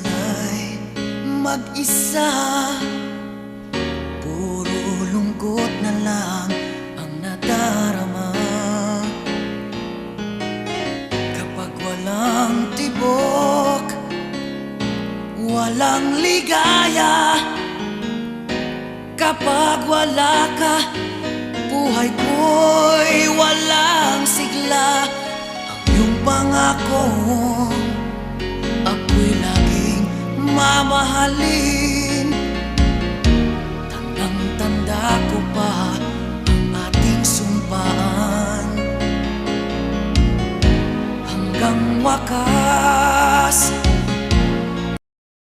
sana'y mag-isa, puro lungkot na lang ang nadarama. Kapag walang tibok, walang ligaya, kapag wala ka, buhay ko'y walang sigla. Ang iyong pangako, ako'y laging mamahalin. Tandang-tanda ko pa ang ating sumpaan. Hanggang wakas,